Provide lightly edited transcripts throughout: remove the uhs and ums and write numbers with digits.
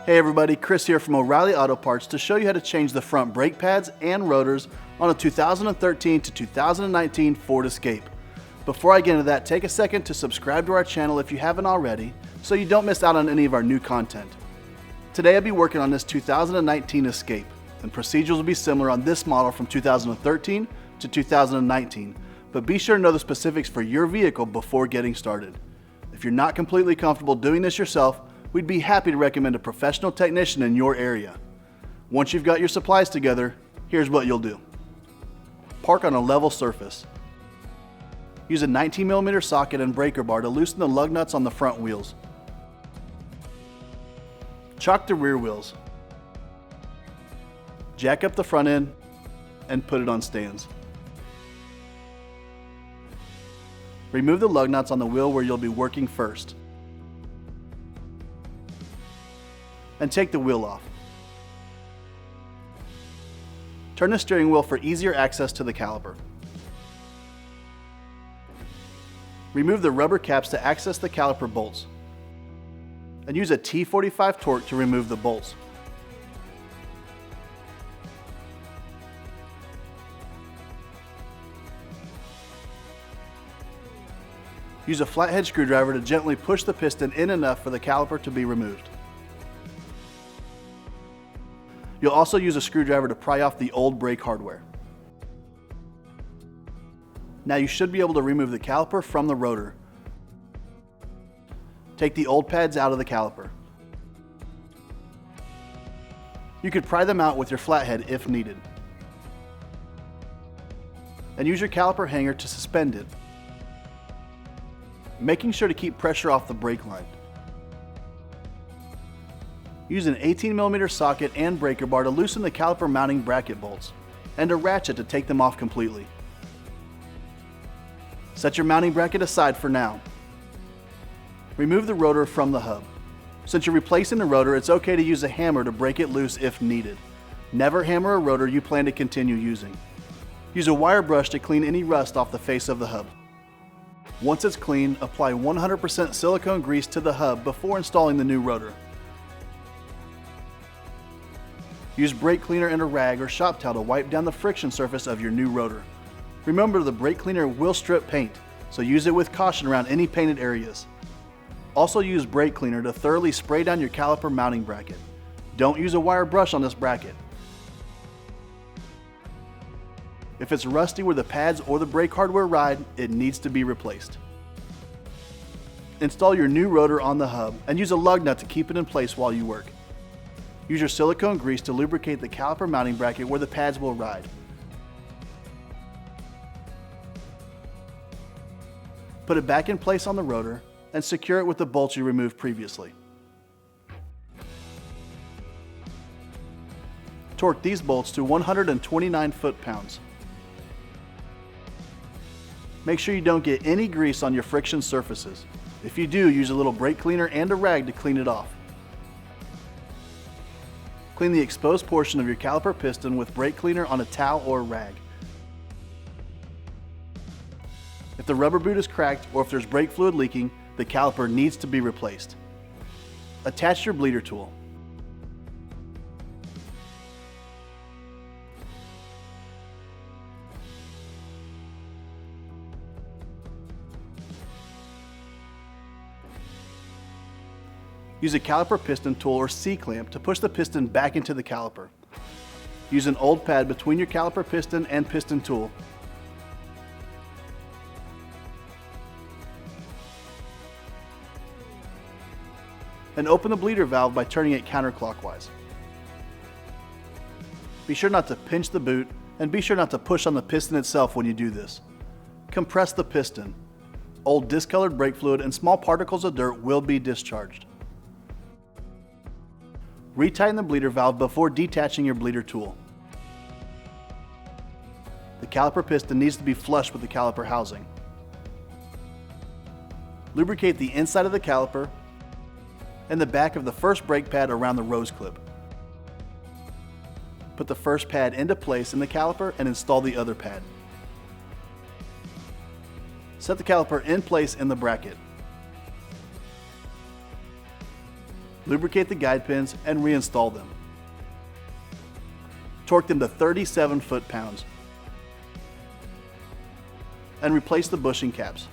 Hey everybody, Chris here from O'Reilly Auto Parts to show you how to change the front brake pads and rotors on a 2013 to 2019 Ford Escape. Before I get into that, take a second to subscribe to our channel if you haven't already so you don't miss out on any of our new content. Today I'll be working on this 2019 Escape, and procedures will be similar on this model from 2013 to 2019, but be sure to know the specifics for your vehicle before getting started. If you're not completely comfortable doing this yourself, we'd be happy to recommend a professional technician in your area. Once you've got your supplies together, here's what you'll do. Park on a level surface. Use a 19mm socket and breaker bar to loosen the lug nuts on the front wheels. Chock the rear wheels. Jack up the front end and put it on stands. Remove the lug nuts on the wheel where you'll be working first. And take the wheel off. Turn the steering wheel for easier access to the caliper. Remove the rubber caps to access the caliper bolts. And use a T45 torque to remove the bolts. Use a flathead screwdriver to gently push the piston in enough for the caliper to be removed. You'll also use a screwdriver to pry off the old brake hardware. Now you should be able to remove the caliper from the rotor. Take the old pads out of the caliper. You could pry them out with your flathead if needed. And use your caliper hanger to suspend it, making sure to keep pressure off the brake line. Use an 18mm socket and breaker bar to loosen the caliper mounting bracket bolts, and a ratchet to take them off completely. Set your mounting bracket aside for now. Remove the rotor from the hub. Since you're replacing the rotor, it's okay to use a hammer to break it loose if needed. Never hammer a rotor you plan to continue using. Use a wire brush to clean any rust off the face of the hub. Once it's clean, apply 100% silicone grease to the hub before installing the new rotor. Use brake cleaner and a rag or shop towel to wipe down the friction surface of your new rotor. Remember, the brake cleaner will strip paint, so use it with caution around any painted areas. Also use brake cleaner to thoroughly spray down your caliper mounting bracket. Don't use a wire brush on this bracket. If it's rusty where the pads or the brake hardware ride, it needs to be replaced. Install your new rotor on the hub and use a lug nut to keep it in place while you work. Use your silicone grease to lubricate the caliper mounting bracket where the pads will ride. Put it back in place on the rotor and secure it with the bolts you removed previously. Torque these bolts to 129 foot-pounds. Make sure you don't get any grease on your friction surfaces. If you do, use a little brake cleaner and a rag to clean it off. Clean the exposed portion of your caliper piston with brake cleaner on a towel or rag. If the rubber boot is cracked or if there's brake fluid leaking, the caliper needs to be replaced. Attach your bleeder tool. Use a caliper piston tool or C-clamp to push the piston back into the caliper. Use an old pad between your caliper piston and piston tool. And open the bleeder valve by turning it counterclockwise. Be sure not to pinch the boot, and be sure not to push on the piston itself when you do this. Compress the piston. Old discolored brake fluid and small particles of dirt will be discharged. Retighten the bleeder valve before detaching your bleeder tool. The caliper piston needs to be flush with the caliper housing. Lubricate the inside of the caliper and the back of the first brake pad around the rose clip. Put the first pad into place in the caliper and install the other pad. Set the caliper in place in the bracket. lubricate the guide pins, and reinstall them. Torque them to 37 foot-pounds. And replace the bushing caps.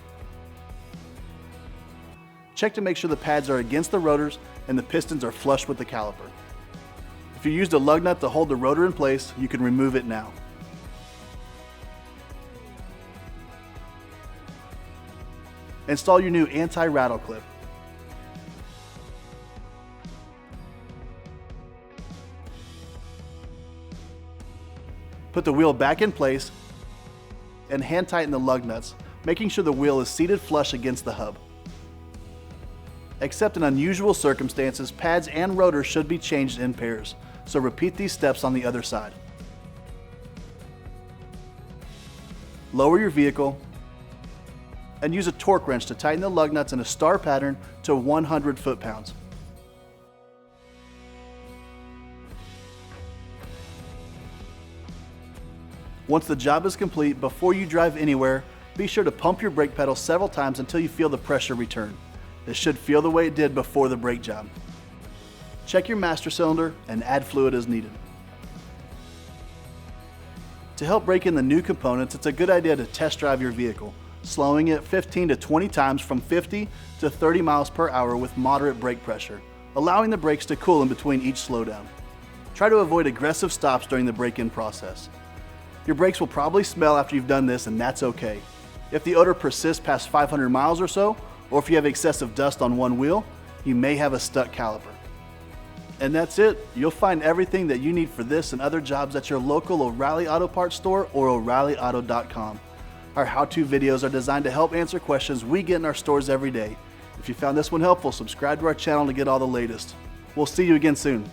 Check to make sure the pads are against the rotors and the pistons are flush with the caliper. If you used a lug nut to hold the rotor in place, you can remove it now. Install your new anti-rattle clip. Put the wheel back in place and hand tighten the lug nuts, making sure the wheel is seated flush against the hub. Except in unusual circumstances, pads and rotors should be changed in pairs, so repeat these steps on the other side. Lower your vehicle and use a torque wrench to tighten the lug nuts in a star pattern to 100 foot-pounds. Once the job is complete, before you drive anywhere, be sure to pump your brake pedal several times until you feel the pressure return. It should feel the way it did before the brake job. Check your master cylinder and add fluid as needed. To help break in the new components, it's a good idea to test drive your vehicle, slowing it 15 to 20 times from 50 to 30 miles per hour with moderate brake pressure, allowing the brakes to cool in between each slowdown. Try to avoid aggressive stops during the break-in process. Your brakes will probably smell after you've done this, and that's okay. If the odor persists past 500 miles or so, or if you have excessive dust on one wheel, you may have a stuck caliper. And that's it. You'll find everything that you need for this and other jobs at your local O'Reilly Auto Parts store or O'ReillyAuto.com. Our how-to videos are designed to help answer questions we get in our stores every day. If you found this one helpful, subscribe to our channel to get all the latest. We'll see you again soon.